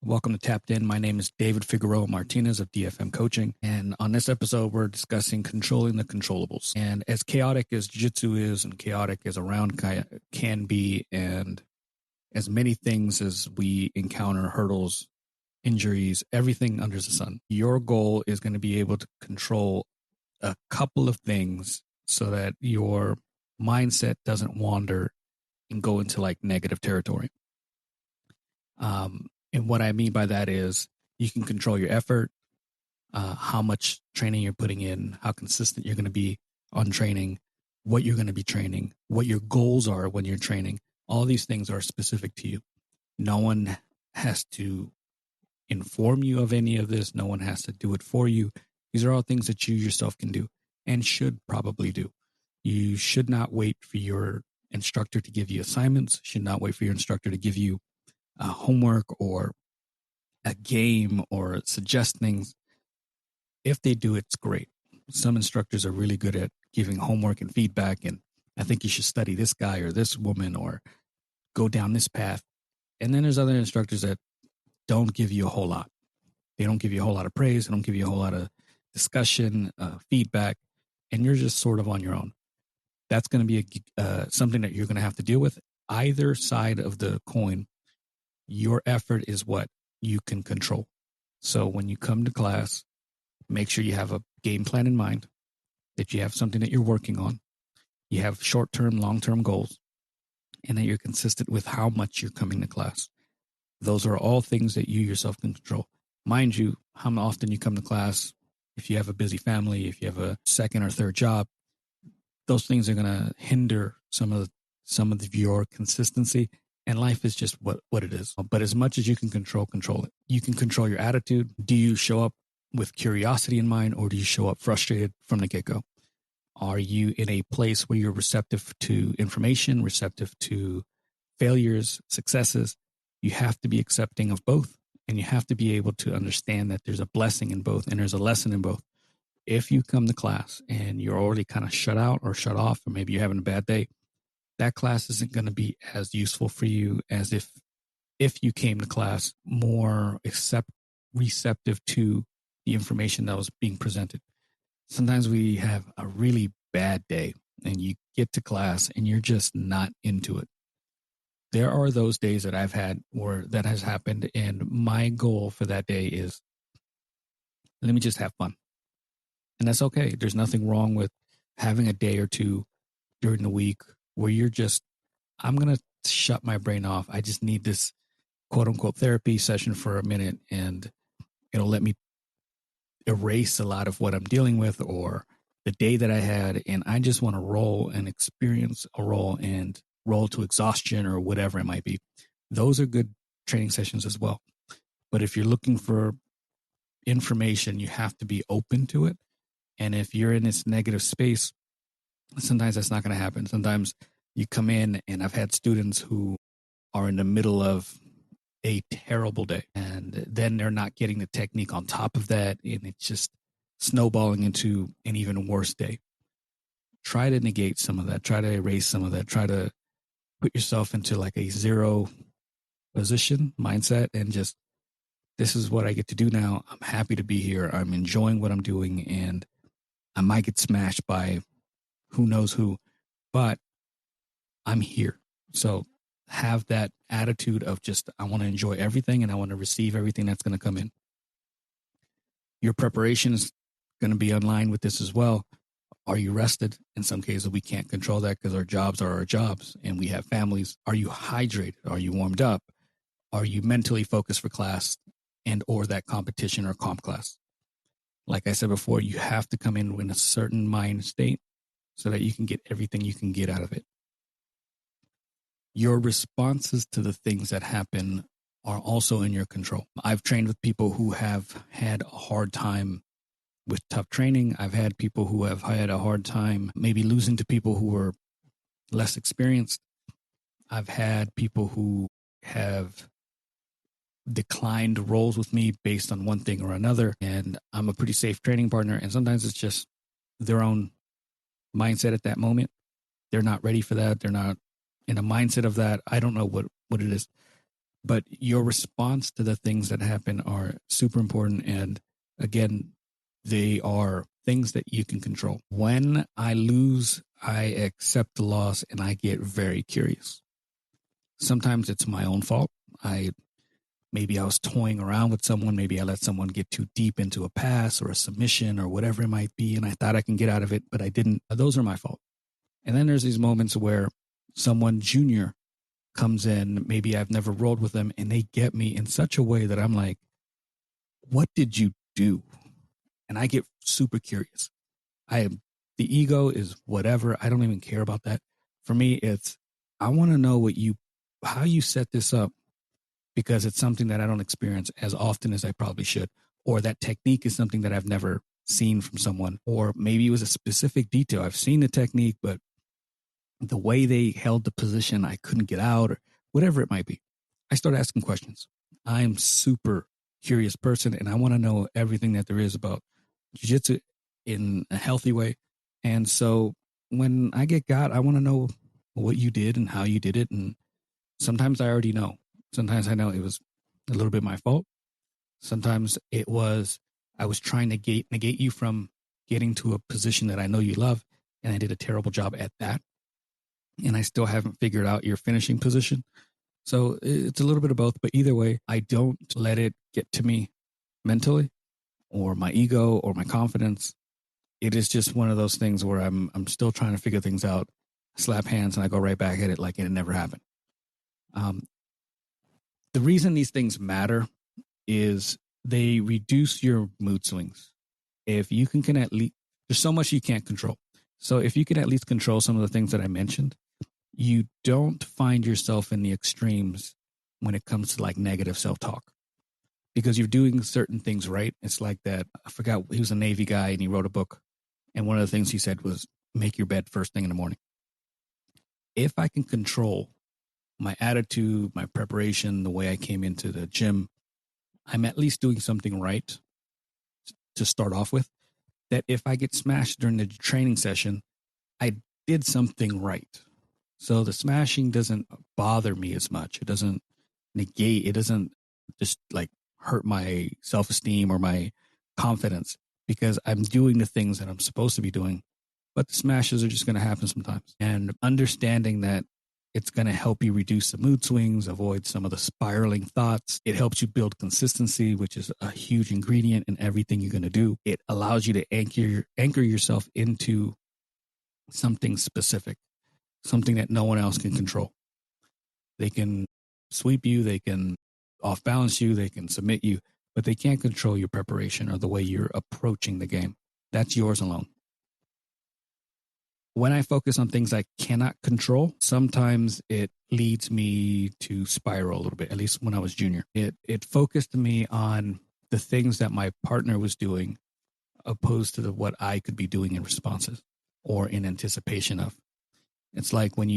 Welcome to Tapped In. My name is David Figueroa-Martinez of DFM Coaching. And on this episode, we're discussing controlling the controllables. And as chaotic as Jiu-Jitsu is and chaotic as a round can be, and as many things as we encounter, hurdles, injuries, everything under the sun, your goal is going to be able to control a couple of things so that your mindset doesn't wander and go into like negative territory. And what I mean by that is you can control your effort, how much training you're putting in, how consistent you're going to be on training, what you're going to be training, what your goals are when you're training. All these things are specific to you. No one has to inform you of any of this. No one has to do it for you. These are all things that you yourself can do and should probably do. You should not wait for your instructor to give you assignments, should not wait for your instructor to give you homework or a game or suggest things. If they do, it's great. Some instructors are really good at giving homework and feedback, and I think you should study this guy or this woman or go down this path. And then there's other instructors that don't give you a whole lot. They don't give you a whole lot of praise. They don't give you a whole lot of discussion, feedback, and you're just sort of on your own. That's going to be something that you're going to have to deal with. Either side of the coin, your effort is what you can control. So when you come to class, make sure you have a game plan in mind, that you have something that you're working on. You have short-term, long-term goals, and that you're consistent with how much you're coming to class. Those are all things that you yourself can control. Mind you, how often you come to class, if you have a busy family, if you have a second or third job, those things are going to hinder some of your consistency. And life is just what it is. But as much as you can control it. You can control your attitude. Do you show up with curiosity in mind, or do you show up frustrated from the get-go? Are you in a place where you're receptive to information, receptive to failures, successes? You have to be accepting of both, and you have to be able to understand that there's a blessing in both and there's a lesson in both. If you come to class and you're already kind of shut out or shut off, or maybe you're having a bad day, that class isn't going to be as useful for you as if you came to class more receptive to the information that was being presented. Sometimes we have a really bad day and you get to class and you're just not into it. There are those days that I've had where that has happened, and my goal for that day is, let me just have fun. And that's okay. There's nothing wrong with having a day or two during the week where you're just, I'm going to shut my brain off. I just need this quote unquote therapy session for a minute, and it'll let me erase a lot of what I'm dealing with or the day that I had. And I just want to roll and experience a roll and roll to exhaustion or whatever it might be. Those are good training sessions as well. But if you're looking for information, you have to be open to it. And if you're in this negative space, sometimes that's not going to happen. Sometimes you come in, and I've had students who are in the middle of a terrible day, and then they're not getting the technique on top of that, and it's just snowballing into an even worse day. Try to negate some of that. Try to erase some of that. Try to put yourself into like a zero position mindset and just, this is what I get to do now. I'm happy to be here. I'm enjoying what I'm doing, and I might get smashed by who knows who, but I'm here. So have that attitude of just, I want to enjoy everything and I want to receive everything that's going to come in. Your preparation is going to be in line with this as well. Are you rested? In some cases, we can't control that because our jobs are our jobs and we have families. Are you hydrated? Are you warmed up? Are you mentally focused for class and or that competition or comp class? Like I said before, you have to come in with a certain mind state so that you can get everything you can get out of it. Your responses to the things that happen are also in your control. I've trained with people who have had a hard time with tough training. I've had people who have had a hard time maybe losing to people who were less experienced. I've had people who have declined roles with me based on one thing or another, and I'm a pretty safe training partner, and sometimes it's just their own mindset at that moment. They're not ready for that. They're not in a mindset of that. I don't know what it is. but your response to the things that happen are super important. And again, they are things that you can control. When I lose, I accept the loss and I get very curious. Sometimes it's my own fault. Maybe I was toying around with someone. Maybe I let someone get too deep into a pass or a submission or whatever it might be, and I thought I can get out of it, but I didn't. Those are my fault. And then there's these moments where someone junior comes in, maybe I've never rolled with them, and they get me in such a way that I'm like, what did you do? And I get super curious. The ego is whatever. I don't even care about that. For me, it's, I want to know how you set this up, because it's something that I don't experience as often as I probably should. Or that technique is something that I've never seen from someone. Or maybe it was a specific detail. I've seen the technique, but the way they held the position, I couldn't get out, or whatever it might be. I start asking questions. I am super curious person, and I want to know everything that there is about jiu-jitsu in a healthy way. And so when I get got, I want to know what you did and how you did it. And sometimes I already know. Sometimes I know it was a little bit my fault. Sometimes it was, I was trying to negate you from getting to a position that I know you love, and I did a terrible job at that. And I still haven't figured out your finishing position. So it's a little bit of both, but either way, I don't let it get to me mentally or my ego or my confidence. It is just one of those things where I'm still trying to figure things out, slap hands, and I go right back at it like it never happened. The reason these things matter is they reduce your mood swings. If you can at least, there's so much you can't control. So if you can at least control some of the things that I mentioned, you don't find yourself in the extremes when it comes to like negative self-talk, because you're doing certain things right. It's like that. I forgot, he was a Navy guy and he wrote a book. And one of the things he said was, make your bed first thing in the morning. If I can control my attitude, my preparation, the way I came into the gym, I'm at least doing something right to start off with. That if I get smashed during the training session, I did something right. So the smashing doesn't bother me as much. It doesn't negate, it doesn't just like hurt my self-esteem or my confidence, because I'm doing the things that I'm supposed to be doing. But the smashes are just going to happen sometimes. And understanding that it's going to help you reduce the mood swings, avoid some of the spiraling thoughts. It helps you build consistency, which is a huge ingredient in everything you're going to do. It allows you to anchor yourself into something specific, something that no one else can control. They can sweep you, they can off balance you, they can submit you, but they can't control your preparation or the way you're approaching the game. That's yours alone. When I focus on things I cannot control, sometimes it leads me to spiral a little bit, at least when I was junior. It focused me on the things that my partner was doing opposed to what I could be doing in responses or in anticipation of. It's like when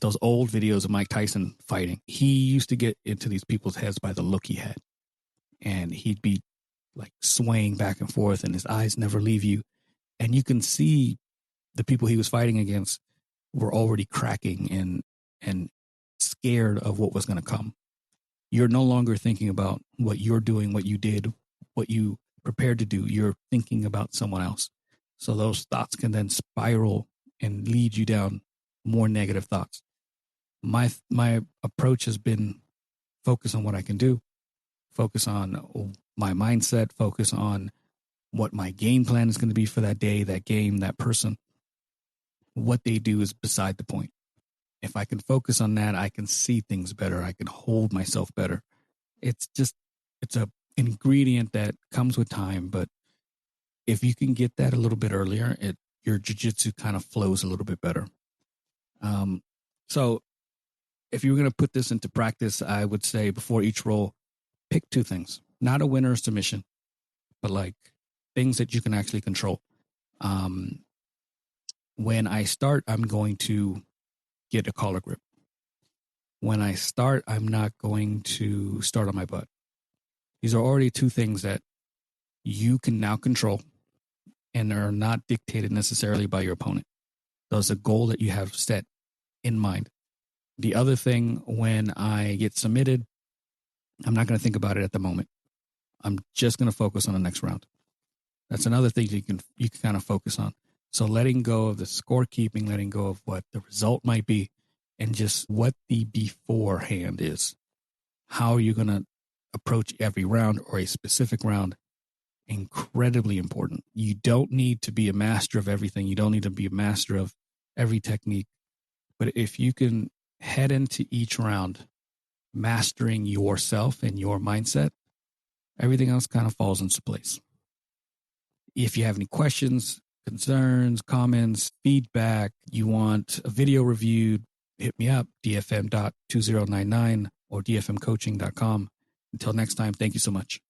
those old videos of Mike Tyson fighting, he used to get into these people's heads by the look he had. And he'd be like swaying back and forth and his eyes never leave you. And you can see the people he was fighting against were already cracking and scared of what was going to come. You're no longer thinking about what you're doing, what you did, what you prepared to do. You're thinking about someone else. So those thoughts can then spiral and lead you down more negative thoughts. My approach has been focus on what I can do, focus on my mindset, focus on what my game plan is going to be for that day, that game, that person. What they do is beside the point. If I can focus on that, I can see things better. I can hold myself better. It's a ingredient that comes with time, but if you can get that a little bit earlier, your jiu-jitsu kind of flows a little bit better. So if you were going to put this into practice, I would say before each roll, pick two things, not a winner or submission, but like things that you can actually control. When I start, I'm going to get a collar grip. When I start, I'm not going to start on my butt. These are already two things that you can now control and are not dictated necessarily by your opponent. There's a goal that you have set in mind. The other thing, when I get submitted, I'm not going to think about it at the moment. I'm just going to focus on the next round. That's another thing you can kind of focus on. So letting go of the scorekeeping, letting go of what the result might be, and just what the beforehand is. How are you going to approach every round or a specific round? Incredibly important. You don't need to be a master of everything. You don't need to be a master of every technique. But if you can head into each round mastering yourself and your mindset, everything else kind of falls into place. If you have any questions, concerns, comments, feedback, you want a video reviewed, hit me up, dfm.2099 or dfmcoaching.com. Until next time, thank you so much.